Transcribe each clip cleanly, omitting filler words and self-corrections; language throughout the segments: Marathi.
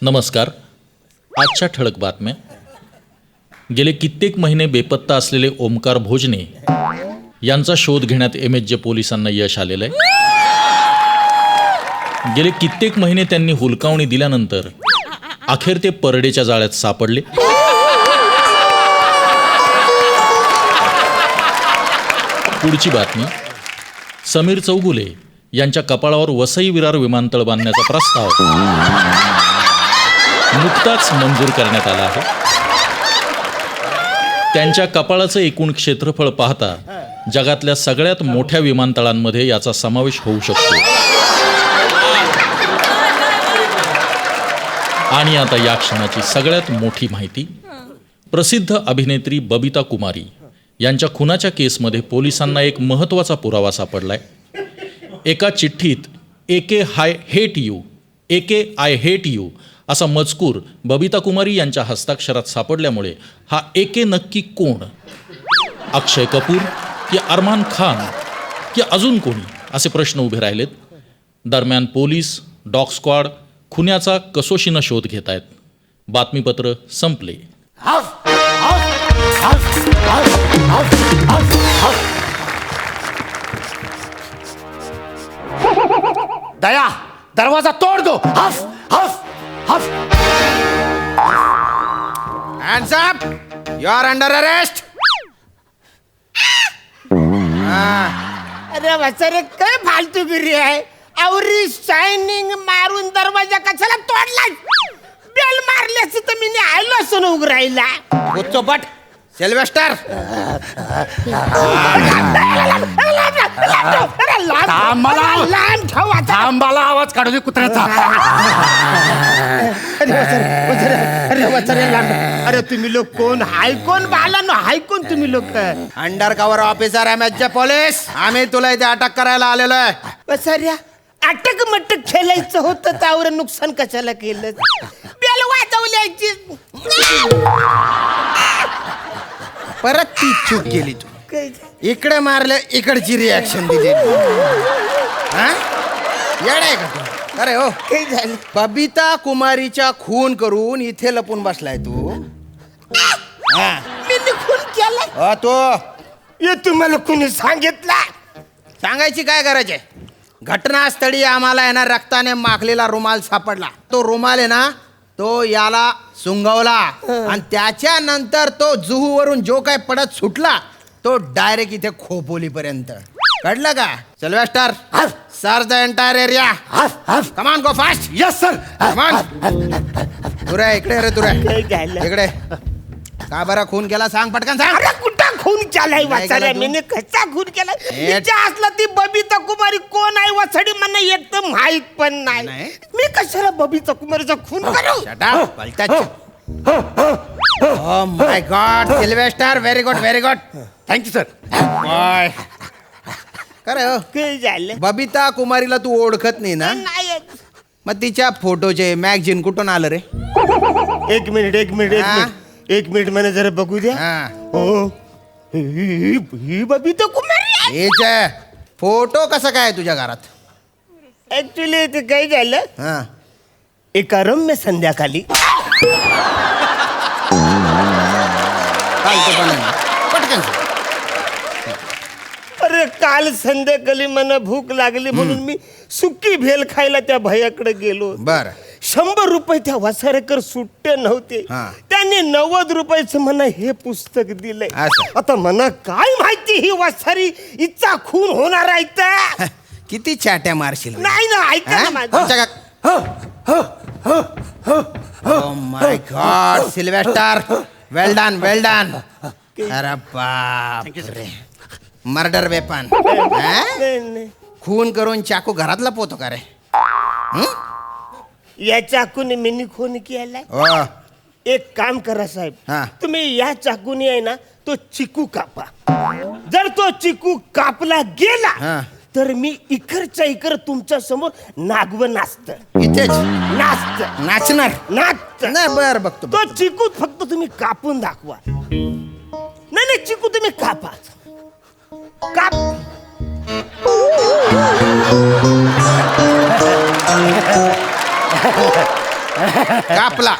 नमस्कार. आजच्या ठळक बातम्या. गेले कित्येक महिने बेपत्ता असलेले ओमकार भोजने यांचा शोध घेण्यात MHJ पोलिसांना यश आलेलं आहे. गेले कित्येक महिने त्यांनी हुलकावणी दिल्यानंतर अखेर ते परडेच्या जाळ्यात सापडले. पुढची बातमी. समीर चौगुले यांच्या कपाळावर वसई विरार विमानतळ बांधण्याचा प्रस्ताव नुकताच मंजूर करण्यात आला आहे. त्यांच्या कपाळाचं एकूण क्षेत्रफळ पाहता जगातल्या सगळ्यात मोठ्या विमानतळांमध्ये याचा समावेश होऊ शकतो. आणि आता या क्षणाची सगळ्यात मोठी माहिती. प्रसिद्ध अभिनेत्री बबिता कुमारी यांच्या खुनाच्या केसमध्ये पोलिसांना एक महत्त्वाचा पुरावा सापडलाय. एका चिठ्ठीत AK I hate you असा मजकूर बबिता कुमारी यांच्या हस्ताक्षरात सापडल्यामुळे हा AK नक्की कोण? अक्षय कपूर की अरमान खान की अजून कोणी असे प्रश्न उभे राहिलेत. दरम्यान पोलीस, डॉग स्क्वॉड खुन्याचा कसोशीनं शोध घेत आहेत. बातमीपत्र संपले. दया, दरवाजा तोड़ दो. हफ हफ हफ. Hands up! You are under arrest. अरे वसरे काय फालतूगिरी आहे. आवरी शायनिंग मारून दरवाजा कशाला तोडला? बेल मारल्यास तर मी आलो असून उग राहिला. उच्चपट सिल्वेस्टर. थांबाला आवाज काढू दे कुत्र्याचा. अरे तुम्ही लोक कोण? हाय कोण बाला नो? हाय कोण तुम्ही लोक? Under cover officer MHJ police. आम्ही तुला इथे अटक करायला आलेलो आहे. वसर्या अटक मटक खेळायचं होतं त्यावर नुकसान कशाला केलं? बेल वाजवल्याची. परत ती चूक केली तू. इकडे मारले, इकडची रिॲक्शन दिली. येडे का तू? अरे हो, काय झालं? बबिता कुमारीच्या खून करून इथे लपून बसलाय तू. मी खून केला? तो हे तुम्हाला कुणी सांगितलं? सांगायची काय गरज आहे? घटनास्थळी आम्हाला आहे ना रक्ताने माखलेला रुमाल सापडला. तो रुमाल आहे ना, तो याला सुंगवला आणि त्याच्यानंतर तो जुहूवरून जो काय पडत सुटला तो डायरेक्ट इथे खोपोलीपर्यंत. कळलं का Sylvester? Search the entire area. Come on, go fast. Yes sir. Come on. तुरे इकडे रे, तुरे काय झालं? इकडे. का बरं खून केला सांग, पटकन सांग. अरे कुठं खून केलाय काय वाचाऱ्या? केलं तू? मी कसा खून केलाय? हे- तिच्या असला ती बबिता कुमारी कोण आहे वसडी मला एकदम माहित पण नाही. नाही? मी कशाला बबिता कुमारीचा खून करू? Shut up, पलटा. Oh my God, Sylvester, very good, very good. Thank you sir. Bye. खरं हो, काय झालं? बबिता कुमारीला तू ओळखत नाही ना? नाही. मग तिच्या फोटोचे मॅगझिन कुठून आलं रे? एक मिनिट हा? एक मिनिट मला जरा बघू द्या. हा, हो, ही बबिता कुमारी आहे. हेच आहे. फोटो कसा काय तुझ्या घरात? ऍक्च्युली ते काय झालं, हा, एका रम्य संध्याकाळी पटकन. अरे काल संध्याकाळी मला भूक लागली म्हणून मी सुकी भेल खायला त्या भैयाकडे गेलो. बर. 100 रुपये त्या वासारेकर सुट्टे नव्हते. हा. त्यांनी 90 रुपयाचं म्हणा हे पुस्तक दिलंय. असं. आता मला काय माहिती ही वासारी इच्छा खून होणार आहे तर. किती चाट्या मारशील रे? नाही ना, ऐका ना माझं. आमच्या माय गॉड, सिल्वेस्टर, वेल डन, वेल डन. अरे बाप रे, मर्डर वेपन. नाही, नाही. खून करून चाकू घरातला पोतो का रे? या चाकूने मी खून केलाय. ओ, एक काम करा साहेब, हा. तुम्ही या चाकूने आहे ना तो चिकू कापा. जर तो चिकू कापला गेला हा. तर मी इकडच्या इकड तुमच्या समोर नागव नाचत इथेच नाचणार. नाचणार नाही. बर, बघतो. तो चिकू फक्त तुम्ही कापून दाखवा. नाही चिकू तुम्ही कापा. काप. कापला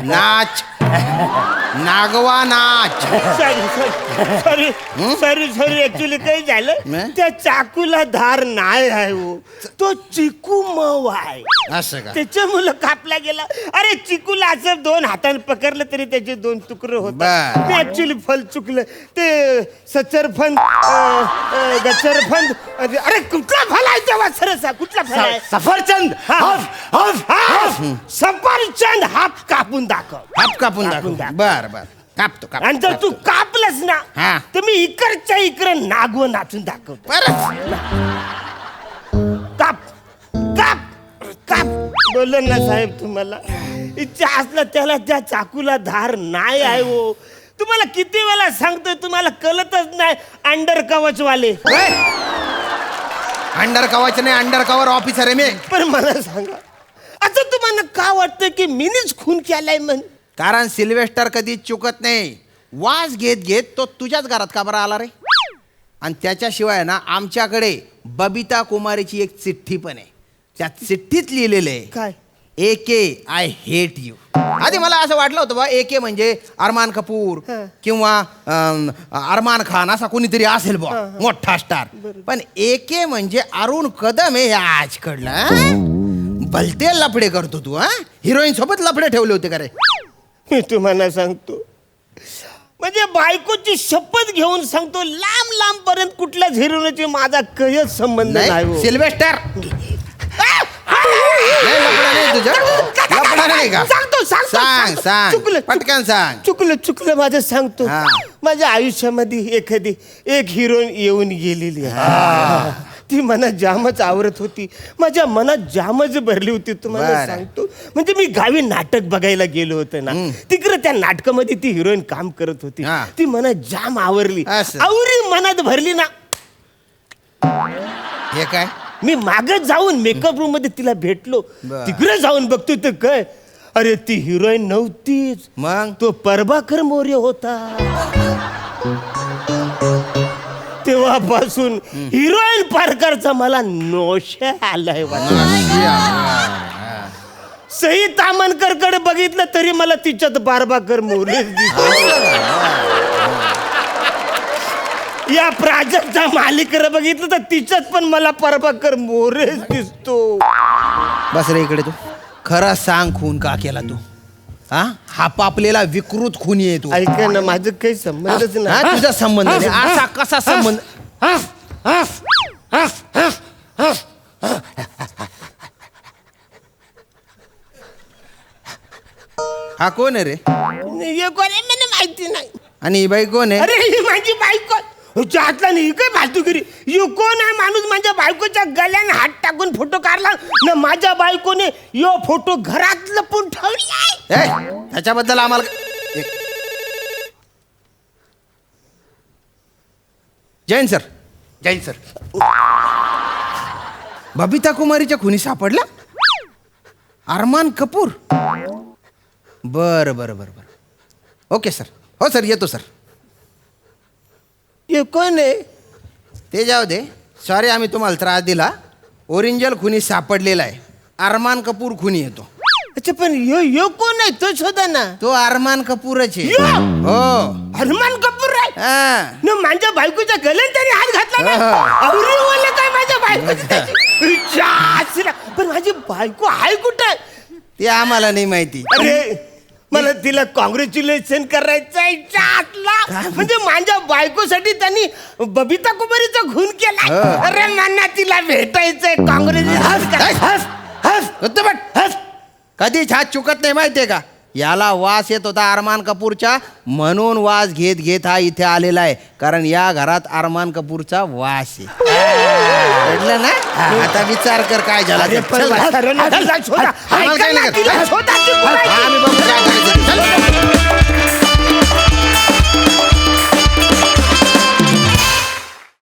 नाच नागवा नाच. सॉरी ऍक्च्युली काही झालं नाही? त्या चाकूला धार नाही आहे हो, तो चिकू मऊ आहे असं का? त्याच्यामुळं कापला गेला. अरे चिकूला असं 2 हाताने पकडलं तरी त्याचे 2 तुकडे होतात. बर. ते ऍक्च्युली फल चुकलं ते सचरफंद गचरफंद. अरे कुठला फल आहे तेव्हा सरस कुठला फल आहे? सफरचंद. सफरचंद हाफ कापून दाखव. हात कापून दाखव. बर बर कापतो आणि जर तू कापलंस हा. ना तर मी इकडच्या इकडं नागवं नाचून दाखवतो. काप काप काप. बोललं ना साहेब तुम्हाला इच्छा असला त्याला त्या चाकूला धार नाही आहे हो. तुम्हाला किती वेळा सांगतोय तुम्हाला कळतच नाही. अंडर कवच वाले. अंडर कवच नाही अंडर कवर ऑफिसर आहे मी. पण मला सांगा असं तुम्हाला का वाटतं की मीनीच खून केलाय म्हण? कारण सिल्वेस्टर कधी चुकत नाही. वास घेत घेत तो तुझ्याच घरात का बरं आला रे? आणि त्याच्याशिवाय ना आमच्याकडे बबिता कुमारीची एक चिठ्ठी पण आहे. त्या चिठ्ठीत लिहिलेलं आहे काय? AK I hate you. आधी मला असं वाटलं होतं बा AK म्हणजे अरमान कपूर हं. किंवा अरमान खान असा कोणीतरी असेल बा मोठा स्टार. पण AK म्हणजे अरुण कदम आहे आज कडलं. भलते लफडे करतो तू. हिरोईन सोबत लफडे ठेवले होते का रे? मी तुम्हाला सांगतो म्हणजे बायकोची शपथ घेऊन सांगतो लांब लांब पर्यंत कुठल्याच हिरोईनची माझा कयच संबंध नाही हो. सिल्वेस्टर नाही, लफडा नाही तुझं? लफडा नाही का? सांगतो सांग सांग चुकलं पटकन सांग. चुकलं माझं सांगतो. हा. माझ्या आयुष्यामध्ये एखादी एक हिरोईन येऊन गेलेली आहे. ती मनात जामच आवरत होती. माझ्या मनात जामच भरली होती तुम्हाला बरं. सांगतो. म्हणजे मी गावी नाटक बघायला गेलो होतो ना तिकडे त्या नाटकामध्ये ती हिरोईन काम करत होती. हा. ती मनात जाम आवरली. असं. आवरी मनात भरली ना. हे काय? मी मागं जाऊन मेकअप रूम मध्ये तिला भेटलो. बरं. तिकडे जाऊन बघतोय तर काय अरे ती हिरोईन नव्हतीच. मग तो प्रभाकर मोरे होता. तेव्हापासून हिरोईन पारकरचा मला नोशा आलाय. सई तामणकरकडे बघितलं तरी मला तिच्यात प्रभाकर मोरे या प्राजक्तचा मालिकेला बघितलं तर तिच्यात पण मला प्रभाकर मोरेच दिसतो. बस रे इकडे तू. खरं सांग खून का केला तू? हा पापलेला विकृत खून आहे तू. ऐका ना माझं काही संबंधच नाही. तुझा संबंध नाही. असा कसा संबंध? हा कोण आहे रे? हे कोण आहे मला माहिती नाही. आणि ही बाई कोण आहे? अरे ही माझी बायको. हातला नाही काय फालतूगिरी. यो कोण आहे माणूस माझ्या बायकोच्या गळ्याने हात टाकून फोटो काढला ना. माझ्या बायकोने यो फोटो घरात लपून ठेवलाय. त्याच्याबद्दल आम्हाला जैन सर. जैन सर बबिता कुमारीच्या खुनी सापडला? अरमान कपूर. बरं बरं बरं बरं. Okay sir. हो सर येतो सर. हे कोण आहे? ते जाऊ दे. सॉरी आम्ही तुम्हाला त्रास दिला. ओरिजिनल खुनी सापडलेला आहे. अरमान कपूर खुनी येतो. अच्छा पण यो कोण आहे तो शोधा ना. तो अरमान कपूरच आहे. यो? हो. हनुमान कपूर आहे हा. ना. माझ्या बायकोच्या गल्यात त्याने हात घातला ना. आवरी बोलले काय माझ्या बायको. पण माझी बायको आहे कुठे? ते आम्हाला नाही माहिती. अरे मला तिला कॉंग्रॅच्युलेशन करायचं आहे. म्हणजे माझ्या बायकोसाठी त्यांनी बबिता कुमारीचा खून केला. अरे मला तिला भेटायचंय. कॉंग्रॅच्युलेशन. कधीच हात चुकत नाही माहितीये का? याला वास येत होता अरमान कपूरचा म्हणून वास घेत घेत हा इथे आलेला आहे. कारण या घरात अरमान कपूरचा वास आहे. कळलं ना? आता विचार कर काय झाला ते. चल, चल. आम्ही बघू काय करायचं. चल.